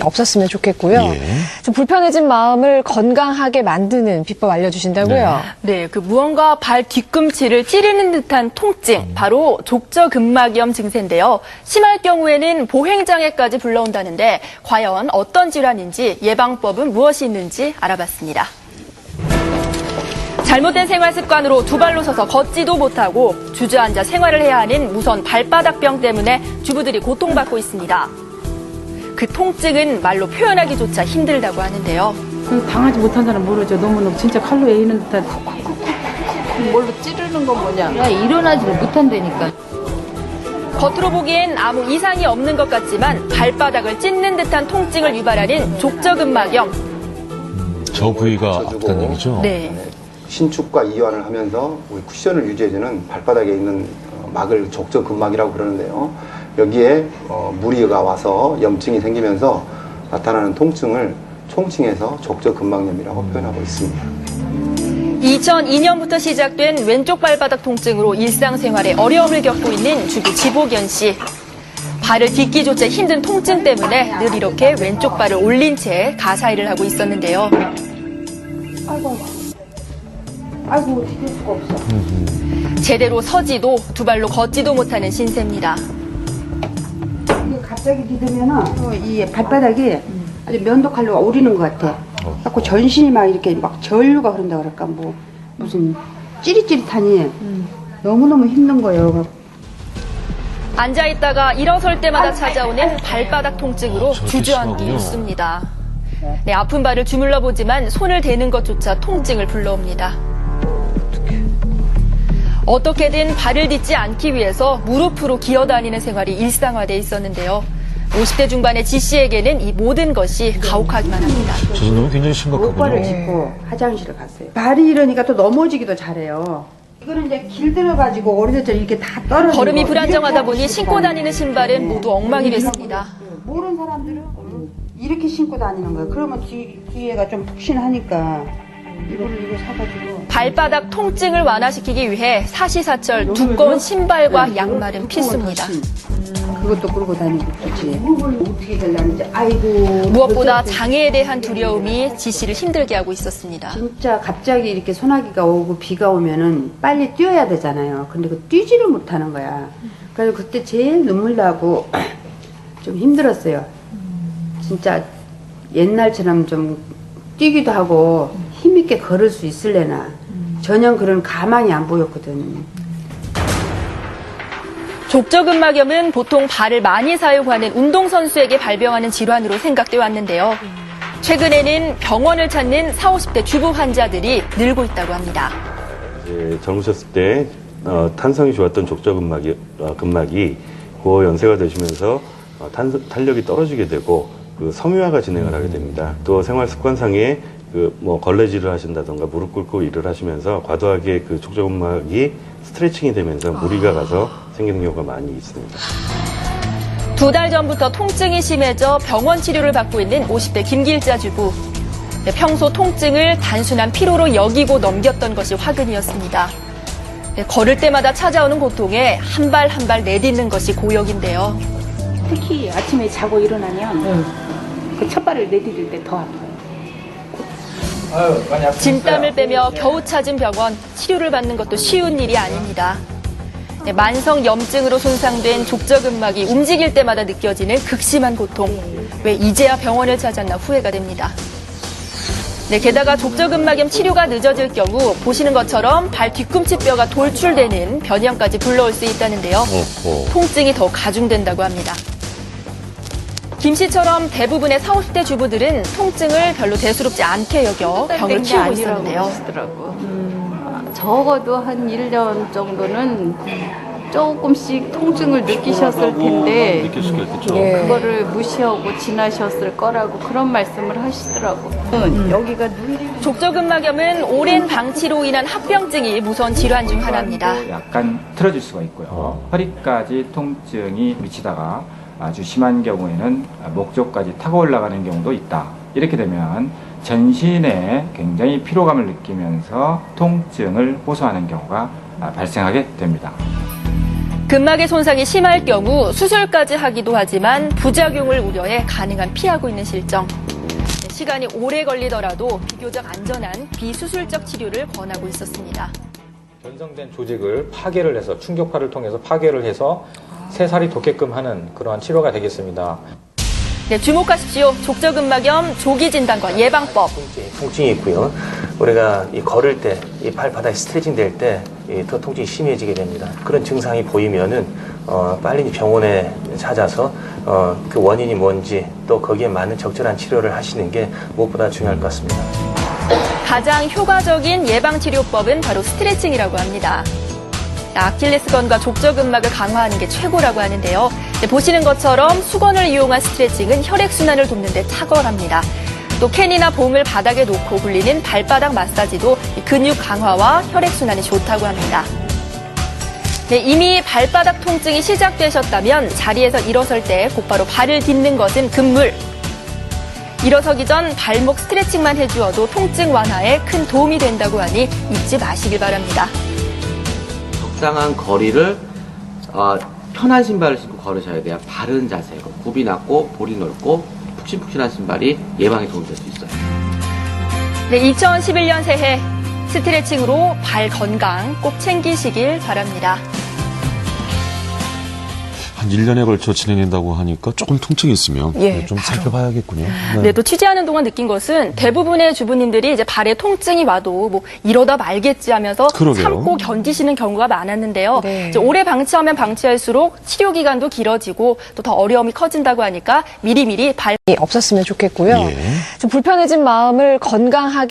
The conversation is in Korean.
없었으면 좋겠고요. 예. 좀 불편해진 마음을 건강하게 만드는 비법 알려주신다고요? 네, 그 무언가 발 뒤꿈치를 찌르는 듯한 통증, 바로 족저근막염 증세인데요. 심할 경우에는 보행장애까지 불러온다는데 과연 어떤 질환인지 예방법은 무엇이 있는지 알아봤습니다. 잘못된 생활 습관으로 두 발로 서서 걷지도 못하고 주저앉아 생활을 해야 하는 무선 발바닥병 때문에 주부들이 고통받고 있습니다. 그 통증은 말로 표현하기조차 힘들다고 하는데요. 당하지 못한 사람 모르죠. 너무너무 진짜 칼로 에이는 듯한 뭘로 찌르는 건 뭐냐. 야, 일어나지를 못한다니까. 겉으로 보기엔 아무 이상이 없는 것 같지만 발바닥을 찢는 듯한 통증을 유발하는 족저근막염. 저 부위가 아프다는 얘기죠? 네. 신축과 이완을 하면서 우리 쿠션을 유지해주는 발바닥에 있는 막을 족저근막이라고 그러는데요. 여기에 무리가 와서 염증이 생기면서 나타나는 통증을 총칭해서 족저근막염이라고 표현하고 있습니다. 2002년부터 시작된 왼쪽 발바닥 통증으로 일상생활에 어려움을 겪고 있는 주부 지복연 씨. 발을 딛기조차 힘든 통증 때문에 늘 이렇게 왼쪽 발을 올린 채 가사일을 하고 있었는데요. 아이고 디딜 수가 없어. 제대로 서지도 두 발로 걷지도 못하는 신세입니다. 이게 갑자기 디디면은 이 발바닥이 아주 면도칼로 오리는 것 같아. 자꾸 전신이 막 이렇게 막 전류가 흐른다 그럴까 뭐 무슨 찌릿찌릿하니 너무너무 힘든 거예요. 앉아있다가 일어설 때마다 찾아오는 발바닥 통증으로 주저앉기 일쑤입니다. 네, 아픈 발을 주물러 보지만 손을 대는 것조차 통증을 불러옵니다. 어떻게든 발을 딛지 않기 위해서 무릎으로 기어다니는 생활이 일상화돼 있었는데요. 50대 중반의 지 씨에게는 이 모든 것이 가혹하기만 합니다. 저 정도면 굉장히 목발을 심각하군요. 짚고 화장실을 갔어요. 발이 이러니까 또 넘어지기도 잘해요. 이거는 이제 길들어가지고 어리저리 이렇게 다 떨어지고 걸음이 불안정하다 보니 신고 다니는 신발은 모두 엉망이 됐습니다. 모르는 사람들은 이렇게 신고 다니는 거예요. 그러면 뒤에가 좀 푹신하니까 이거 사가지고. 발바닥 통증을 완화시키기 위해 사시사철 두꺼운 신발과 양말은 필수입니다. 그것도 끌고 다니고 그렇지. 어떻게 되려는지 아이고. 무엇보다 장애에 대한 두려움이 지 씨를 힘들게 하고 있었습니다. 진짜 갑자기 이렇게 소나기가 오고 비가 오면은 빨리 뛰어야 되잖아요. 근데 그 뛰지를 못하는 거야. 그래서 그때 제일 눈물 나고 좀 힘들었어요. 진짜 옛날처럼 좀 뛰기도 하고 힘있게 걸을 수 있을래나. 전혀 그런 가망이 안 보였거든. 족저근막염은 보통 발을 많이 사용하는 운동선수에게 발병하는 질환으로 생각돼 왔는데요. 최근에는 병원을 찾는 40, 50대 주부 환자들이 늘고 있다고 합니다. 젊으셨을 때 탄성이 좋았던 족저근막이 고 연세가 되시면서 탄력이 떨어지게 되고 그 섬유화가 진행을 하게 됩니다. 또 생활 습관상에 걸레질을 하신다던가 무릎 꿇고 일을 하시면서 과도하게 그 족저근막이 스트레칭이 되면서 무리가 가서 생기는 경우가 많이 있습니다. 2달 전부터 통증이 심해져 병원 치료를 받고 있는 50대 김길자 주부. 평소 통증을 단순한 피로로 여기고 넘겼던 것이 화근이었습니다. 걸을 때마다 찾아오는 고통에 한 발 한 발 내딛는 것이 고역인데요. 특히 아침에 자고 일어나면 그 첫 발을 내디딜 때 더 아파요. 진땀을 빼며 겨우 찾은 병원, 치료를 받는 것도 쉬운 일이 아닙니다. 만성 염증으로 손상된 족저근막이 움직일 때마다 느껴지는 극심한 고통. 왜 이제야 병원을 찾았나 후회가 됩니다. 게다가 족저근막염 치료가 늦어질 경우 보시는 것처럼 발 뒤꿈치 뼈가 돌출되는 변형까지 불러올 수 있다는데요. 통증이 더 가중된다고 합니다. 김 씨처럼 대부분의 40, 50대 주부들은 통증을 별로 대수롭지 않게 여겨 병을 키우고 있었는데요. 적어도 한 1년 정도는 조금씩 통증을 느끼셨을 텐데 느낄 수가 있겠죠. 그거를 무시하고 지나셨을 거라고 그런 말씀을 하시더라고. 여기가 족저근막염은 오랜 방치로 인한 합병증이 무서운 질환 중 하나입니다. 약간 틀어질 수가 있고요. 허리까지 통증이 미치다가 아주 심한 경우에는 목 쪽까지 타고 올라가는 경우도 있다. 이렇게 되면 전신에 굉장히 피로감을 느끼면서 통증을 호소하는 경우가 발생하게 됩니다. 근막의 손상이 심할 경우 수술까지 하기도 하지만 부작용을 우려해 가능한 피하고 있는 실정. 시간이 오래 걸리더라도 비교적 안전한 비수술적 치료를 권하고 있었습니다. 변성된 조직을 파괴를 해서 충격파를 통해서 파괴를 해서 새살이 돋게끔 하는 그러한 치료가 되겠습니다. 네, 주목하십시오. 족저근막염 조기 진단과 예방법. 통증이 있고요. 우리가 걸을 때, 이 발바닥이 스트레칭 될 때 더 통증이 심해지게 됩니다. 그런 증상이 보이면은 빨리 병원에 찾아서 그 원인이 뭔지 또 거기에 맞는 적절한 치료를 하시는 게 무엇보다 중요할 것 같습니다. 가장 효과적인 예방치료법은 바로 스트레칭이라고 합니다. 아킬레스건과 족저근막을 강화하는 게 최고라고 하는데요. 보시는 것처럼 수건을 이용한 스트레칭은 혈액순환을 돕는 데 탁월합니다. 또 캔이나 봉을 바닥에 놓고 굴리는 발바닥 마사지도 근육 강화와 혈액순환이 좋다고 합니다. 네, 이미 발바닥 통증이 시작되셨다면 자리에서 일어설 때 곧바로 발을 딛는 것은 금물. 일어서기 전 발목 스트레칭만 해주어도 통증 완화에 큰 도움이 된다고 하니 잊지 마시길 바랍니다. 적당한 거리를 편한 신발을 신고 걸으셔야 돼요. 바른 자세로 굽이 낮고 볼이 넓고 푹신푹신한 신발이 예방에 도움이 될 수 있어요. 네, 2011년 새해 스트레칭으로 발 건강 꼭 챙기시길 바랍니다. 한 1년에 걸쳐 진행된다고 하니까 조금 통증이 있으면 예, 좀 바로. 살펴봐야겠군요. 네, 또 취재하는 동안 느낀 것은 대부분의 주부님들이 이제 발에 통증이 와도 뭐 이러다 말겠지 하면서 그러게요. 참고 견디시는 경우가 많았는데요. 네. 이제 오래 방치하면 방치할수록 치료 기간도 길어지고 또 더 어려움이 커진다고 하니까 미리미리 발 없었으면 좋겠고요. 예. 좀 불편해진 마음을 건강하게